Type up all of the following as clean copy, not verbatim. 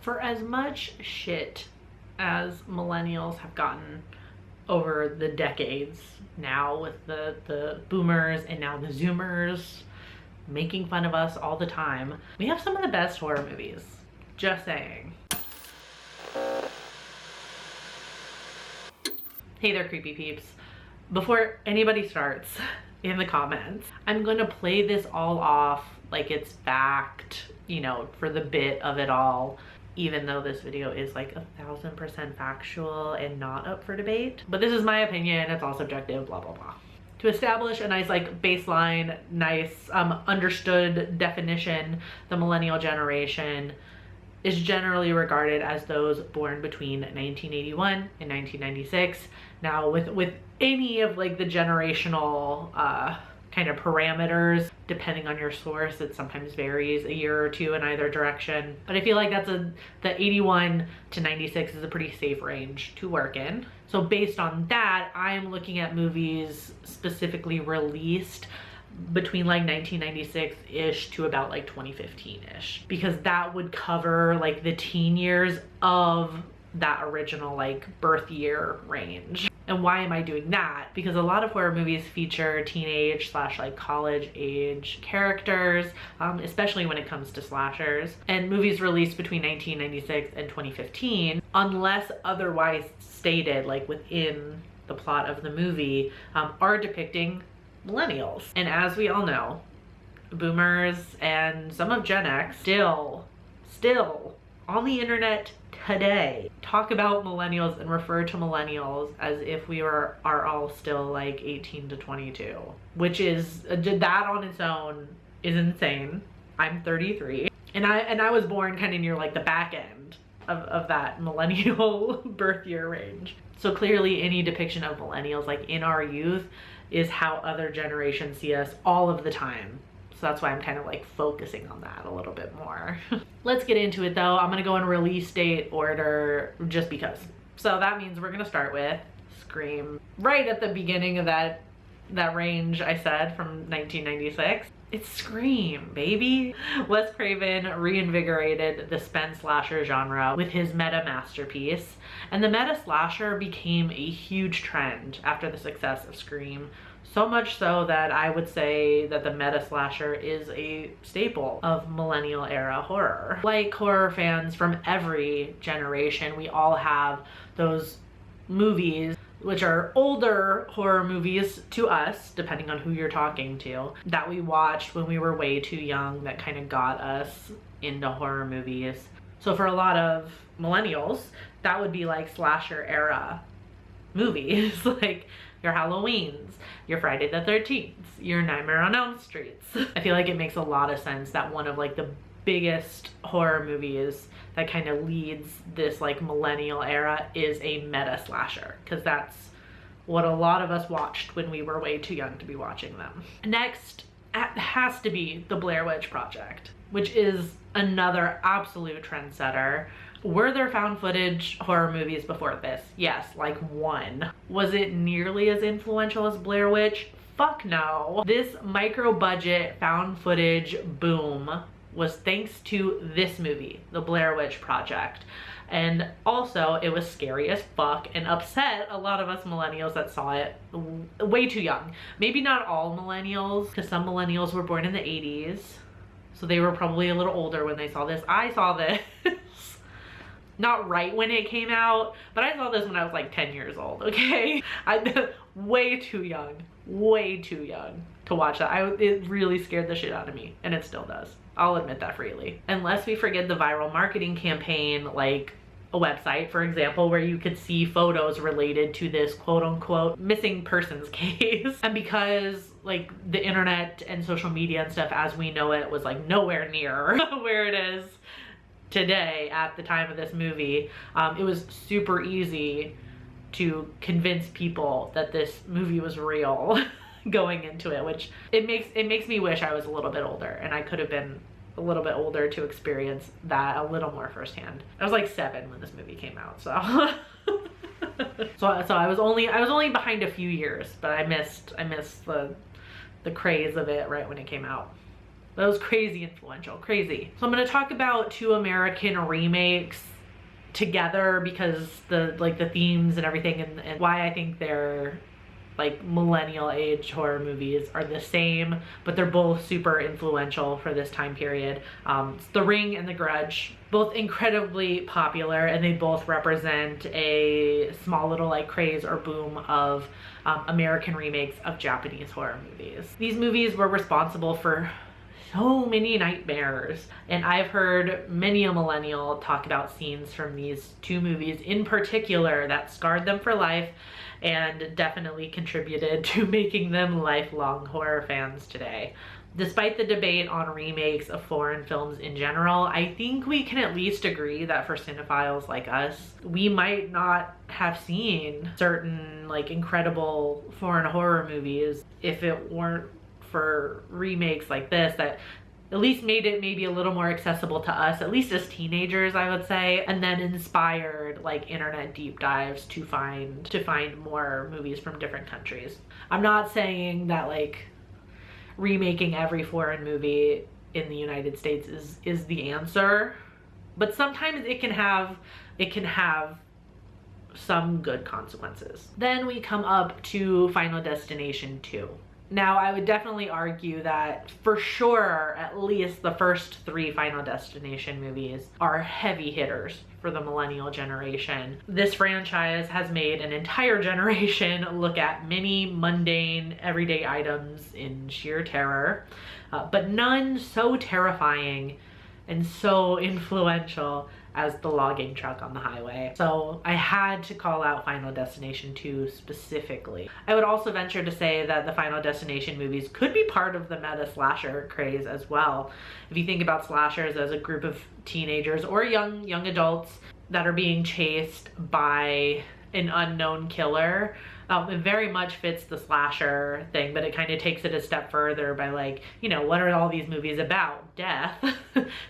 For as much shit as millennials have gotten over the decades now, with the boomers and now the zoomers making fun of us all the time, we have some of the best horror movies. Just saying. Hey there, creepy peeps. Before anybody starts in the comments, I'm gonna play this all off like it's fact, you know, for the bit of it all, even though this video is like 1000% factual and not up for debate. But this is my opinion, it's all subjective, blah, blah, blah. To establish a nice like baseline, nice understood definition, the millennial generation is generally regarded as those born between 1981 and 1996. Now with any of like the generational kind of parameters, depending on your source, it sometimes varies a year or two in either direction. But I feel like the 81 to 96 is a pretty safe range to work in. So based on that, I'm looking at movies specifically released between like 1996-ish to about like 2015-ish, because that would cover like the teen years of that original like birth year range. And why am I doing that? Because a lot of horror movies feature teenage / like college age characters, especially when it comes to slashers. And movies released between 1996 and 2015, unless otherwise stated, like within the plot of the movie, are depicting millennials. And as we all know, boomers and some of Gen X still on the internet today talk about millennials and refer to millennials as if we are all still like 18 to 22, which is that on its own is insane. I'm 33 and I was born kind of near like the back end of that millennial birth year range. So clearly any depiction of millennials like in our youth is how other generations see us all of the time. So that's why I'm kind of like focusing on that a little bit more. Let's get into it though. I'm gonna go in release date order just because. So that means we're gonna start with Scream. Right at the beginning of that range I said from 1996. It's Scream, baby. Wes Craven reinvigorated the spend slasher genre with his meta masterpiece. And the meta slasher became a huge trend after the success of Scream. So much so that I would say that the meta slasher is a staple of millennial era horror. Like horror fans from every generation, we all have those movies, which are older horror movies to us, depending on who you're talking to, that we watched when we were way too young, that kind of got us into horror movies. So for a lot of millennials, that would be like slasher era movies, like your Halloweens, your Friday the 13th, your Nightmare on Elm Streets. I feel like it makes a lot of sense that one of like the biggest horror movies that kind of leads this like millennial era is a meta slasher, because that's what a lot of us watched when we were way too young to be watching them. Next has to be the Blair Witch Project, which is another absolute trendsetter. Were there found footage horror movies before this? Yes, like one. Was it nearly as influential as Blair Witch? Fuck no. This micro budget found footage boom was thanks to this movie, The Blair Witch Project. And also it was scary as fuck and upset a lot of us millennials that saw it way too young. Maybe not all millennials, because some millennials were born in the 80s. So they were probably a little older when they saw this. I saw this not right when it came out, but I saw this when I was like 10 years old, okay? Way too young to watch that. It really scared the shit out of me, and it still does. I'll admit that freely. Unless we forget the viral marketing campaign, like a website, for example, where you could see photos related to this quote unquote missing persons case. And because like the internet and social media and stuff as we know it was like nowhere near where it is today at the time of this movie, it was super easy to convince people that this movie was real going into it, which it makes me wish I was a little bit older and I could have been a little bit older to experience that a little more firsthand. I was like 7 when this movie came out, so so I was only behind a few years, but I missed the craze of it right when it came out. That was crazy influential, crazy. So I'm gonna talk about 2 American remakes together because the themes and everything and why I think they're like millennial age horror movies are the same, but they're both super influential for this time period. It's The Ring and The Grudge, both incredibly popular, and they both represent a small little like craze or boom of American remakes of Japanese horror movies. These movies were responsible for so many nightmares, and I've heard many a millennial talk about scenes from these 2 movies in particular that scarred them for life and definitely contributed to making them lifelong horror fans today. Despite the debate on remakes of foreign films in general, I think we can at least agree that for cinephiles like us, we might not have seen certain like incredible foreign horror movies if it weren't for remakes like this that at least made it maybe a little more accessible to us, at least as teenagers, I would say, and then inspired like internet deep dives to find more movies from different countries. I'm not saying that like remaking every foreign movie in the United States is the answer, but sometimes it can have some good consequences. Then we come up to Final Destination 2. Now, I would definitely argue that for sure, at least the first 3 Final Destination movies are heavy hitters for the millennial generation. This franchise has made an entire generation look at many mundane, everyday items in sheer terror, but none so terrifying and so influential as the logging truck on the highway. So I had to call out Final Destination 2 specifically. I would also venture to say that the Final Destination movies could be part of the meta slasher craze as well. If you think about slashers as a group of teenagers or young adults that are being chased by an unknown killer, it very much fits the slasher thing, but it kind of takes it a step further by like, you know, what are all these movies about? Death.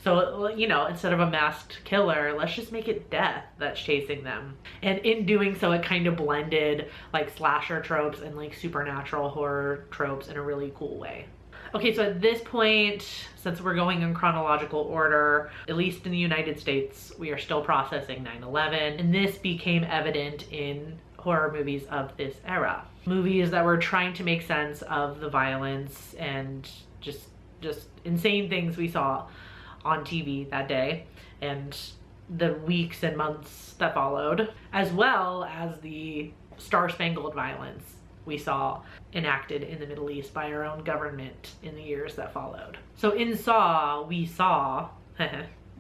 So, you know, instead of a masked killer, let's just make it death that's chasing them. And in doing so, it kind of blended like slasher tropes and like supernatural horror tropes in a really cool way. Okay, so at this point, since we're going in chronological order, at least in the United States, we are still processing 9/11, and this became evident in horror movies of this era. Movies that were trying to make sense of the violence and just insane things we saw on TV that day and the weeks and months that followed, as well as the star-spangled violence we saw enacted in the Middle East by our own government in the years that followed. So in Saw, we saw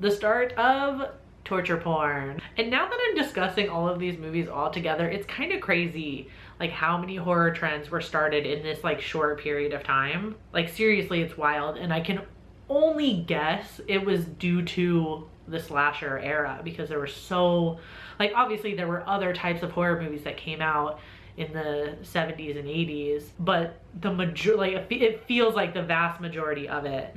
the start of torture porn. And now that I'm discussing all of these movies all together, it's kind of crazy like how many horror trends were started in this like short period of time. Like seriously, it's wild, and I can only guess it was due to the slasher era because there were so, like, obviously there were other types of horror movies that came out in the 70s and 80s, but the it feels like the vast majority of it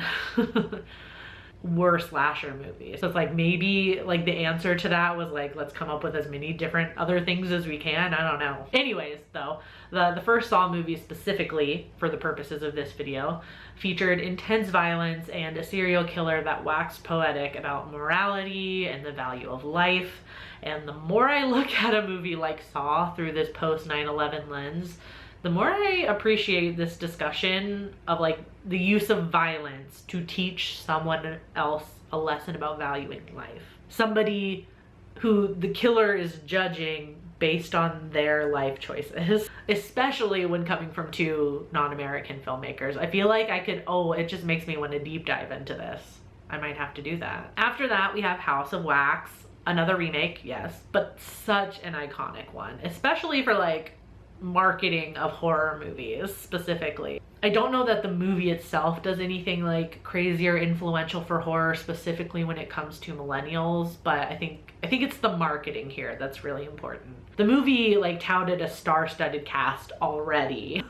were slasher movies. So it's like maybe like the answer to that was like, let's come up with as many different other things as we can. I don't know. Anyways, though, the first Saw movie specifically, for the purposes of this video, featured intense violence and a serial killer that waxed poetic about morality and the value of life. And the more I look at a movie like Saw through this post 9/11 lens, the more I appreciate this discussion of like the use of violence to teach someone else a lesson about valuing life. Somebody who the killer is judging based on their life choices, especially when coming from 2 non-American filmmakers. I feel like I could, it just makes me want to deep dive into this. I might have to do that. After that, we have House of Wax, another remake, yes, but such an iconic one, especially for like marketing of horror movies specifically. I don't know that the movie itself does anything like crazy or influential for horror specifically when it comes to millennials, but I think it's the marketing here that's really important. The movie like touted a star-studded cast already,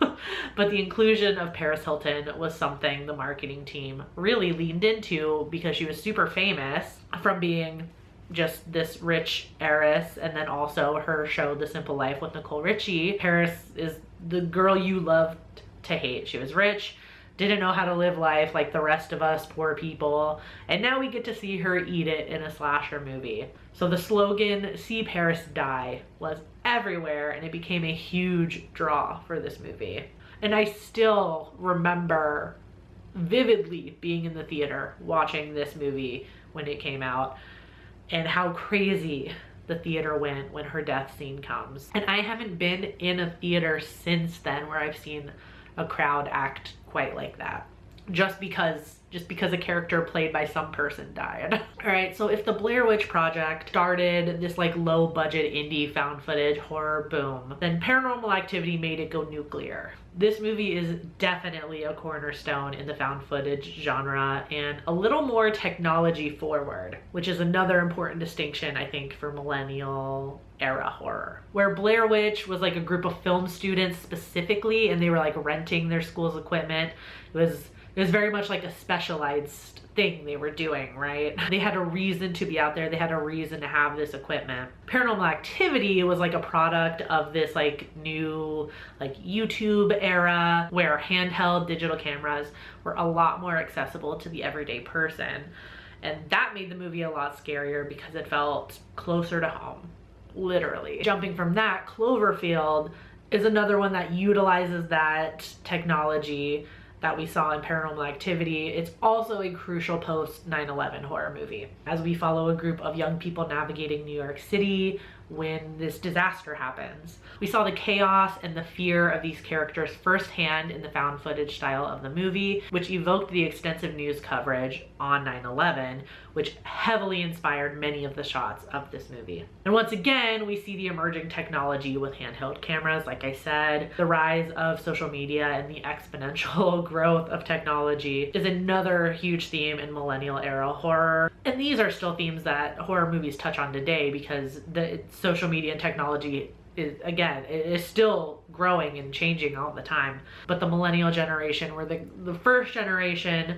but the inclusion of Paris Hilton was something the marketing team really leaned into because she was super famous from being just this rich heiress, and then also her show The Simple Life with Nicole Richie. Paris is the girl you loved to hate. She was rich, didn't know how to live life like the rest of us poor people, and now we get to see her eat it in a slasher movie. So the slogan, "See Paris Die," was everywhere, and it became a huge draw for this movie. And I still remember vividly being in the theater watching this movie when it came out, and how crazy the theater went when her death scene comes. And I haven't been in a theater since then where I've seen a crowd act quite like that. Just because a character played by some person died. All right, so if the Blair Witch Project started this like low budget indie found footage horror boom, then Paranormal Activity made it go nuclear. This movie is definitely a cornerstone in the found footage genre and a little more technology forward, which is another important distinction I think for millennial era horror. Where Blair Witch was like a group of film students specifically, and they were like renting their school's equipment. It was very much like a specialized thing they were doing, right? They had a reason to be out there. They had a reason to have this equipment. Paranormal Activity was like a product of this like new like YouTube era where handheld digital cameras were a lot more accessible to the everyday person. And that made the movie a lot scarier because it felt closer to home, literally. Jumping from that, Cloverfield is another one that utilizes that technology that we saw in Paranormal Activity. It's also a crucial post 9/11 horror movie, as we follow a group of young people navigating New York City when this disaster happens. We saw the chaos and the fear of these characters firsthand in the found footage style of the movie, which evoked the extensive news coverage on 9/11, which heavily inspired many of the shots of this movie. And once again, we see the emerging technology with handheld cameras, like I said. The rise of social media and the exponential growth of technology is another huge theme in millennial era horror. And these are still themes that horror movies touch on today because the social media and technology is still growing and changing all the time. But the millennial generation were the first generation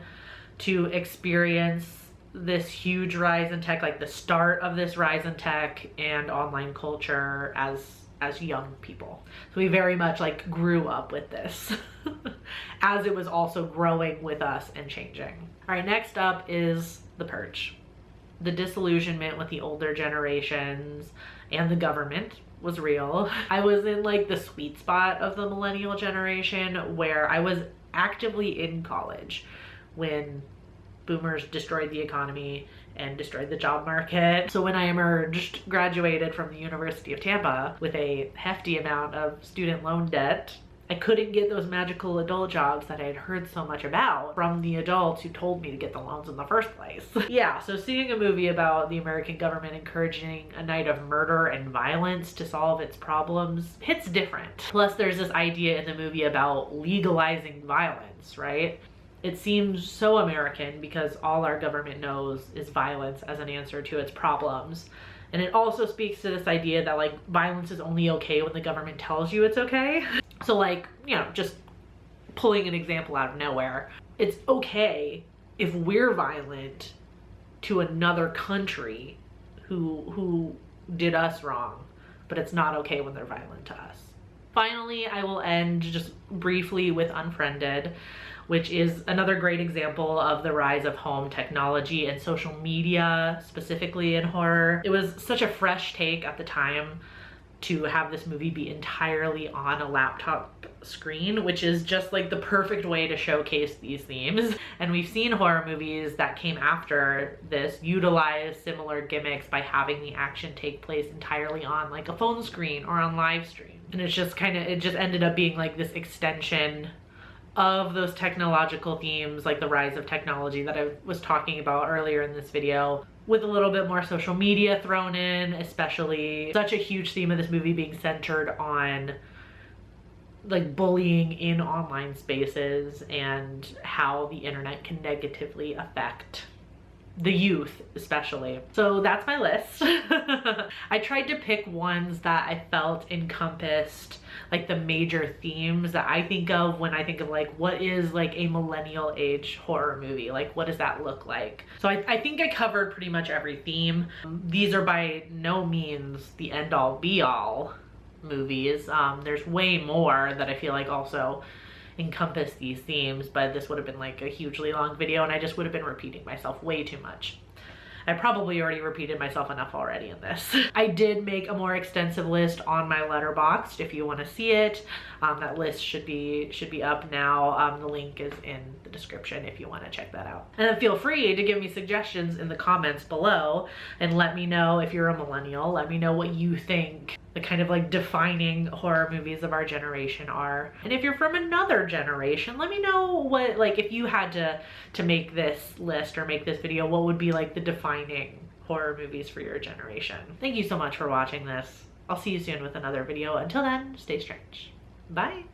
to experience this huge rise in tech, like the start of this rise in tech and online culture as young people. So we very much like grew up with this as it was also growing with us and changing. All right, next up is the Purge. The disillusionment with the older generations and the government was real. I was in like the sweet spot of the millennial generation where I was actively in college when boomers destroyed the economy and destroyed the job market. So when I emerged, graduated from the University of Tampa with a hefty amount of student loan debt, I couldn't get those magical adult jobs that I had heard so much about from the adults who told me to get the loans in the first place. Yeah, so seeing a movie about the American government encouraging a night of murder and violence to solve its problems hits different. Plus there's this idea in the movie about legalizing violence, right? It seems so American because all our government knows is violence as an answer to its problems. And it also speaks to this idea that like violence is only okay when the government tells you it's okay. So like, you know, just pulling an example out of nowhere, it's okay if we're violent to another country who did us wrong, but it's not okay when they're violent to us. Finally, I will end just briefly with Unfriended, which is another great example of the rise of home technology and social media, specifically in horror. It was such a fresh take at the time to have this movie be entirely on a laptop screen, which is just like the perfect way to showcase these themes. And we've seen horror movies that came after this utilize similar gimmicks by having the action take place entirely on like a phone screen or on live stream. And it's just it just ended up being like this extension of those technological themes, like the rise of technology that I was talking about earlier in this video, with a little bit more social media thrown in, especially such a huge theme of this movie being centered on like bullying in online spaces and how the internet can negatively affect the youth especially. So that's my list. I tried to pick ones that I felt encompassed like the major themes that I think of when I think of like what is like a millennial age horror movie, like what does that look like. So I think I covered pretty much every theme. These are by no means the end-all be-all movies. There's way more that I feel like also encompass these themes, but this would have been like a hugely long video and I just would have been repeating myself way too much. I probably already repeated myself enough already in this. I did make a more extensive list on my Letterboxd if you want to see it. That list should be up now. The link is in the description if you want to check that out. And then feel free to give me suggestions in the comments below and let me know if you're a millennial. Let me know what you think the kind of like defining horror movies of our generation are. And if you're from another generation, let me know what, like, if you had to make this list or make this video, what would be like the defining horror movies for your generation. Thank you so much for watching this. I'll see you soon with another video. Until then, stay strange. Bye.